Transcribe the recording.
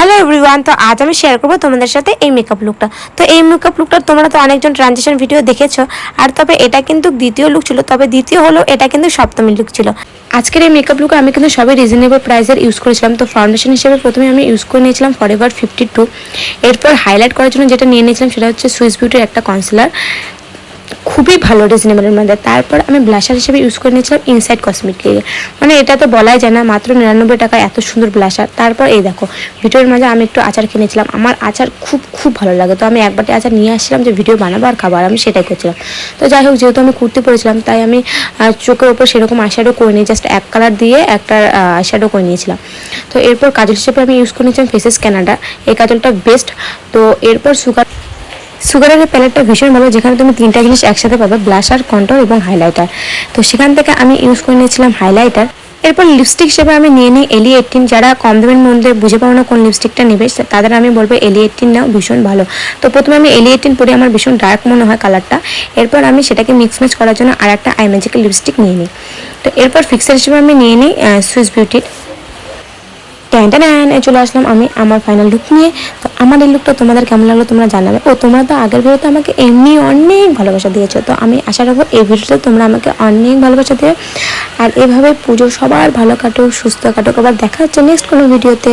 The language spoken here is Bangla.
হ্যালো এভরিওয়ান, তো আজ আমি শেয়ার করবো তোমাদের সাথে এই মেকআপ লুকটা। তো এই মেকআপ লুকটা তোমরা তো অনেকজন ট্রানজিশন ভিডিও দেখেছো, আর তবে এটা কিন্তু দ্বিতীয় লুক ছিল, তবে দ্বিতীয় হলো এটা কিন্তু সপ্তমী লুক ছিল। আজকের এই মেকআপ লুকে আমি কিন্তু সবই রিজনেবল প্রাইসের ইউজ করেছিলাম। তো ফাউন্ডেশন হিসেবে প্রথমে আমি ইউজ করে নিয়েছিলাম ফরএভার 52। এরপর হাইলাইট করার জন্য যেটা নিয়ে নিয়েছিলাম সেটা হচ্ছে সুইস বিউটির একটা কনসিলার, খুবই ভালো রিজনেবলের মধ্যে। তারপর আমি ব্লাশার হিসেবে ইউজ করে নিয়েছিলাম ইনসাইড কসমেটিক, মানে এটা তো বলাই যায় না, মাত্র 99 টাকা এত সুন্দর ব্লাশার। তারপর এই দেখো ভিডিওর মাঝে আমি একটু আচার কিনেছিলাম, আমার আচার খুব খুব ভালো লাগে, তো আমি একবারটি আচার নিয়ে আসছিলাম যে ভিডিও বানাবো আর খাবার, আমি সেটাই করছিলাম। তো যাই হোক, যেহেতু আমি কুর্তি পরেছিলাম তাই আমি চোখের ওপর সেরকম আইশ্যাডো করে নিই, জাস্ট এক কালার দিয়ে একটা আইশ্যাডো করে নিয়েছিলাম। তো এরপর কাজল হিসেবে আমি ইউজ করে নিয়েছিলাম ফেসেস ক্যানাডা, এই কাজলটা বেস্ট। তো এরপর সুগারের প্যালেটটা ভীষণ ভালো, যেখানে তুমি তিনটা জিনিস একসাথে পাবে, ব্লাশার, কন্ট্রোল এবং হাইলাইটার। তো সেখান থেকে আমি ইউজ করে নিয়েছিলাম হাইলাইটার। এরপর লিপস্টিক হিসেবে আমি নিয়ে নিই এলি 18। যারা কম দামের মধ্যে বুঝে পাবো না কোন লিপস্টিকটা নেবে তাদের আমি বলবো এলি 18 নাও, ভীষণ ভালো। তো প্রথমে আমি এলি 18 পরে আমার ভীষণ ডার্ক মনে হয় কালারটা, এরপর আমি সেটাকে মিক্স ম্যাচ করার জন্য আর একটা আই ম্যাজিকের লিপস্টিক নিয়ে নিই। তো এরপর ফিক্সার হিসেবে আমি নিয়ে নিই সুইস বিউটির। চলে আসলাম আমি আমার ফাইনাল লুক নিয়ে। তো আমার এই লুকটা তোমাদের কেমন লাগলো তোমরা জানাবে। তোমরা তো আগের ভিডিওতে আমাকে এমনি অনেক ভালোবাসা দিয়েছো, তো আমি আশা রাখবো এই ভিডিওতে তোমরা আমাকে অনেক ভালোবাসা দেবে, আর এভাবে পুজো সবার ভালো কাটুক, সুস্থ কাটুক। আবার দেখা হচ্ছে নেক্সট কোনো ভিডিওতে।